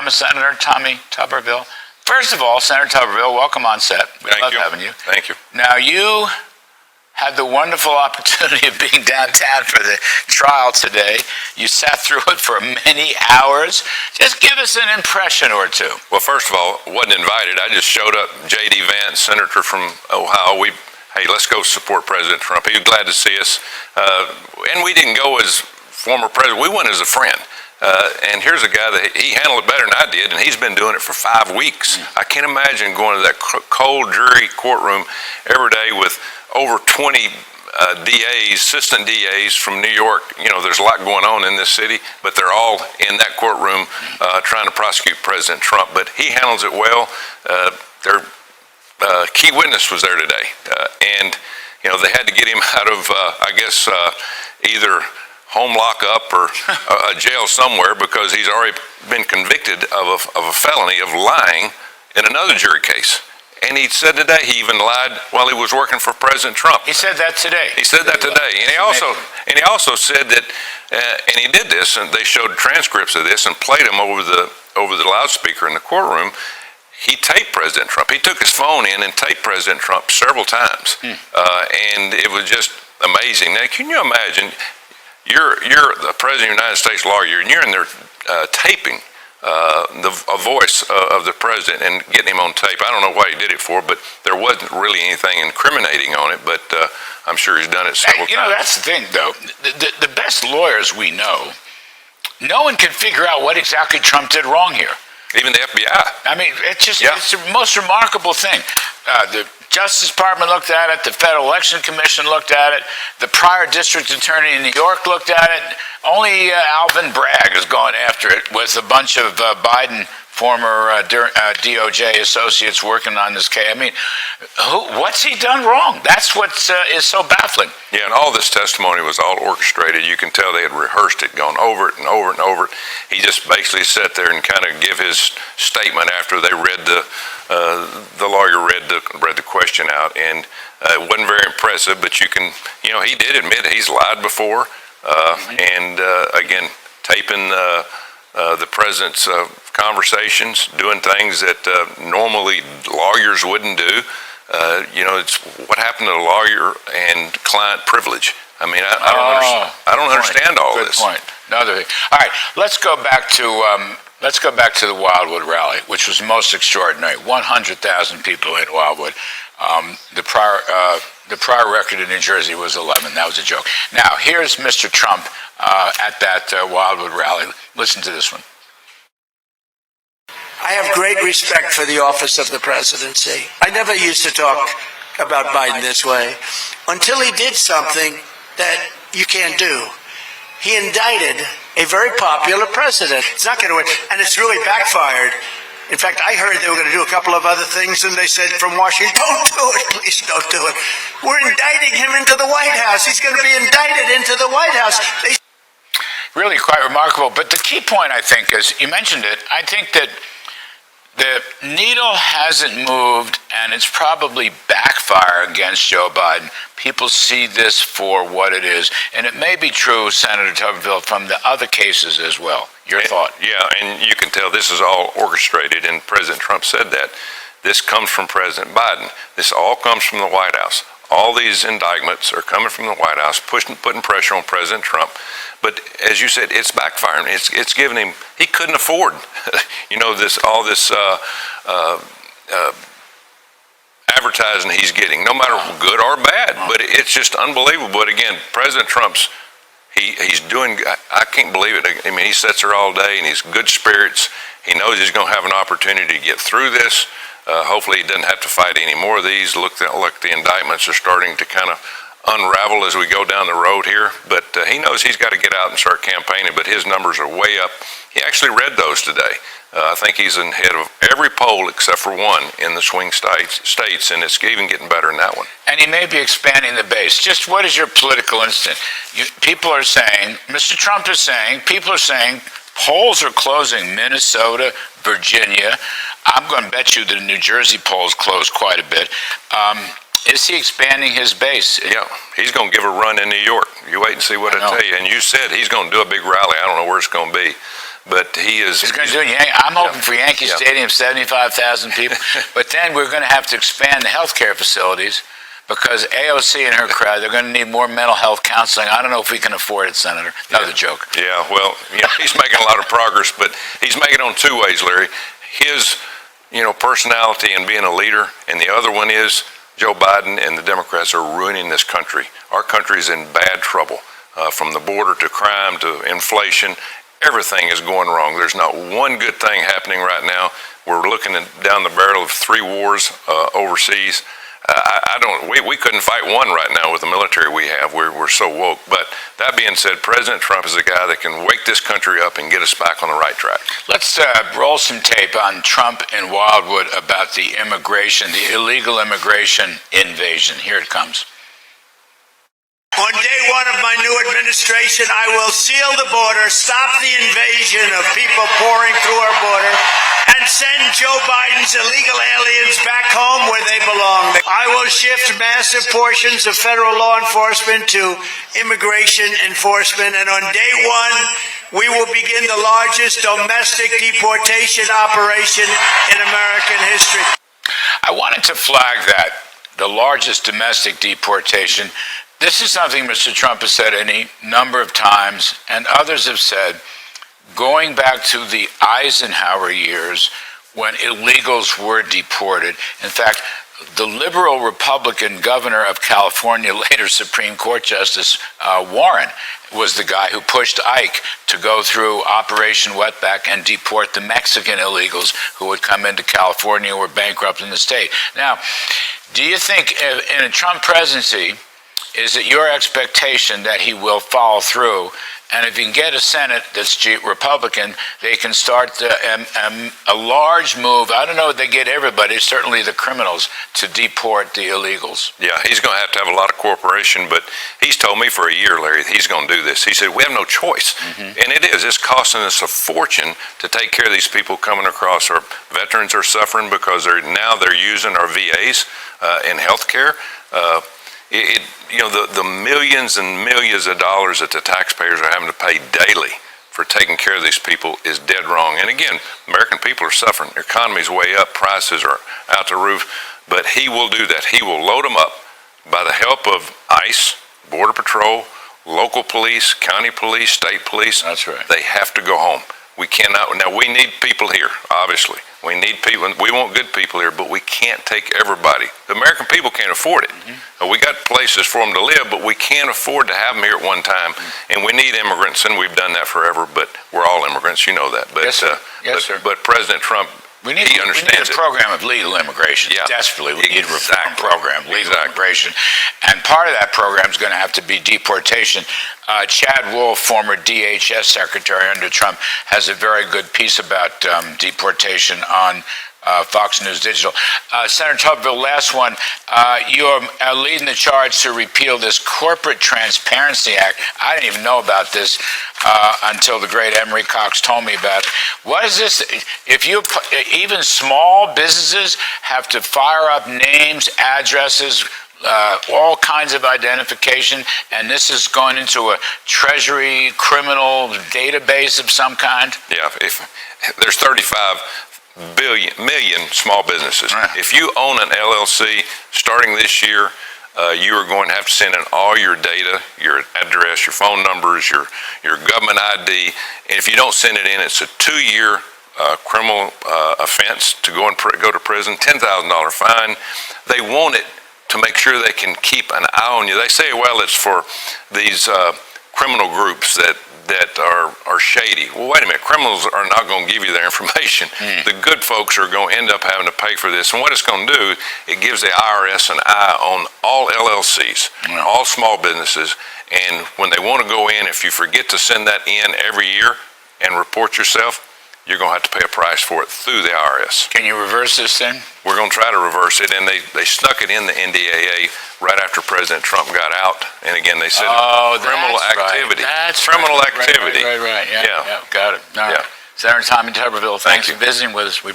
program of Senator Tommy Tuberville. First of all, Senator Tuberville, welcome on set. We love having you. Thank you. Now, you had the wonderful opportunity of being downtown for the trial today. You sat through it for many hours. Just give us an impression or two. Well, first of all, wasn't invited. I just showed up. J.D. Vance, senator from Ohio. Hey, let's go support President Trump. He was glad to see us. And we didn't go as former president. We went as a friend. And here's a guy that he handled it better than I did, and he's been doing it for 5 weeks. I can't imagine going to that cold, dreary courtroom every day with over 20 DAs, assistant DAs from New York. You know, there's a lot going on in this city, but they're all in that courtroom trying to prosecute President Trump. But he handles it well. Their key witness was there today, and you know they had to get him out of, I guess, either home lockup or a jail somewhere because he's already been convicted of a felony of lying in another jury case. And he said today he even lied while he was working for President Trump. He said that today. He said that today, and he also said that, and he did this, and they showed transcripts of this and played them over the loudspeaker in the courtroom. He taped President Trump. He took his phone in and taped President Trump several times, and it was just amazing. Now, can you imagine? You're the president of the United States lawyer, and you're in there taping a voice of the president and getting him on tape. I don't know what he did it for, but there wasn't really anything incriminating on it, but I'm sure he's done it several times. You know, that's the thing, though. The best lawyers we know, no one can figure out what exactly Trump did wrong here. Even the FBI. I mean, it's the most remarkable thing. The Justice Department looked at it. The Federal Election Commission looked at it. The prior district attorney in New York looked at it. Only Alvin Bragg is going after it with a bunch of Biden former DOJ associates working on this case. I mean, what's he done wrong? That's what is so baffling. Yeah, and all this testimony was all orchestrated. You can tell they had rehearsed it, gone over it and over and over it. He just basically sat there and kind of give his statement after they read the lawyer read the question out, and it wasn't very impressive. But you know, he did admit he's lied before, and again, taping the president's conversations, doing things that normally lawyers wouldn't do. You know, it's what happened to the lawyer and client privilege. I mean, I don't understand all this. Good point. Another thing. All right, let's go back to the Wildwood rally, which was most extraordinary. 100,000 people in Wildwood. The prior record in New Jersey was 11. That was a joke. Now, here's Mr. Trump at that Wildwood rally. Listen to this one. I have great respect for the office of the presidency. I never used to talk about Biden this way until he did something that you can't do. He indicted a very popular president. It's not going to win, and it's really backfired. In fact, I heard they were going to do a couple of other things, and they said from Washington, don't do it, please don't do it. We're indicting him into the White House. He's going to be indicted into the White House. Really quite remarkable. But the key point, I think, is, you mentioned it, I think that the needle hasn't moved, and it's probably backfire against Joe Biden. People see this for what it is. And it may be true, Senator Tuberville, from the other cases as well. Your thought? Yeah, and you can tell this is all orchestrated, and President Trump said that. This comes from President Biden. This all comes from the White House. All these indictments are coming from the White House, putting pressure on President Trump. But as you said, it's backfiring. It's giving him, he couldn't afford, you know, all this advertising he's getting, no matter good or bad. But it's just unbelievable. But again, President Trump's, he's doing, I can't believe it. I mean, he sits there all day and he's good spirits. He knows he's going to have an opportunity to get through this. Hopefully he doesn't have to fight any more of these. Look, the indictments are starting to kind of unravel as we go down the road here. But he knows he's got to get out and start campaigning, but his numbers are way up. He actually read those today. I think he's ahead of every poll except for one in the swing states, and it's even getting better in that one. And he may be expanding the base. Just what is your political instinct? People are saying, Mr. Trump is saying, people are saying, polls are closing Minnesota, Virginia. I'm going to bet you the New Jersey polls closed quite a bit. Is he expanding his base? Yeah, he's going to give a run in New York. You wait and see what I tell you. And you said he's going to do a big rally. I don't know where it's going to be. but he's going to do it. I'm hoping for Yankee Stadium, 75,000 people. But then we're going to have to expand the healthcare facilities because AOC and her crowd, they're going to need more mental health counseling. I don't know if we can afford it, Senator. Another joke. Yeah, well, he's making a lot of progress, but he's making it on two ways, Larry. His, personality and being a leader, and the other one is Joe Biden and the Democrats are ruining this country. Our country is in bad trouble, from the border to crime to inflation. Everything is going wrong. There's not one good thing happening right now. We're looking down the barrel of 3 wars overseas. We couldn't fight one right now with the military we have. We're so woke. But that being said, President Trump is the guy that can wake this country up and get us back on the right track. Let's roll some tape on Trump and Wildwood about the immigration, the illegal immigration invasion. Here it comes. On day one of my new administration, I will seal the border, stop the invasion of people pouring through our border, and send Joe Biden's illegal aliens back home where they belong. I will shift massive portions of federal law enforcement to immigration enforcement, and on day one, we will begin the largest domestic deportation operation in American history. I wanted to flag that, the largest domestic deportation. This is something Mr. Trump has said any number of times, and others have said, going back to the Eisenhower years when illegals were deported. In fact, the liberal Republican governor of California, later Supreme Court Justice Warren, was the guy who pushed Ike to go through Operation Wetback and deport the Mexican illegals who would come into California or bankrupt in the state. Now, do you think in a Trump presidency, is it your expectation that he will follow through? And if you can get a Senate that's Republican, they can start a large move. I don't know if they get everybody, certainly the criminals, to deport the illegals. Yeah, he's going to have a lot of cooperation, but he's told me for a year, Larry, that he's going to do this. He said, we have no choice. Mm-hmm. And it is. It's costing us a fortune to take care of these people coming across. Our veterans are suffering because they're using our VAs in health care. The millions and millions of dollars that the taxpayers are having to pay daily for taking care of these people is dead wrong. And again, American people are suffering. The economy's way up. Prices are out the roof. But he will do that. He will load them up by the help of ICE, Border Patrol, local police, county police, state police. That's right. They have to go home. We cannot. Now, we need people here, obviously. We need people. We want good people here, but we can't take everybody. The American people can't afford it. Mm-hmm. We got places for them to live, but we can't afford to have them here at one time. Mm-hmm. And we need immigrants, and we've done that forever, but we're all immigrants. You know that. But, yes, sir. Yes, sir. But President Trump, he understands a program of legal immigration. Yeah. Desperately, we need a reform program, legal immigration. And part of that program is going to have to be deportation. Chad Wolf, former DHS secretary under Trump, has a very good piece about deportation on Fox News Digital. Senator Tuberville, last one. You're leading the charge to repeal this Corporate Transparency Act. I didn't even know about this until the great Emery Cox told me about it. What is this? If you, even small businesses have to fire up names, addresses, all kinds of identification, and this is going into a Treasury criminal database of some kind? Yeah, if there's 35 million small businesses. Right. If you own an LLC starting this year, you are going to have to send in all your data, your address, your phone numbers, your government ID. And if you don't send it in, it's a 2-year criminal offense to go to prison, $10,000 fine. They want it to make sure they can keep an eye on you. They say, well, it's for these criminal groups that are shady. Well, wait a minute. Criminals are not going to give you their information. The good folks are going to end up having to pay for this. And what it's going to do, it gives the IRS an eye on all LLCs, all small businesses. And when they want to go in, if you forget to send that in every year and report yourself, you're going to have to pay a price for it through the IRS. Can you reverse this thing? We're going to try to reverse it, and they snuck it in the NDAA right after President Trump got out. And again, they said criminal activity. That's criminal activity. Right. Yeah. Got it. All right. Senator Tommy Tuberville, thanks for visiting with us. We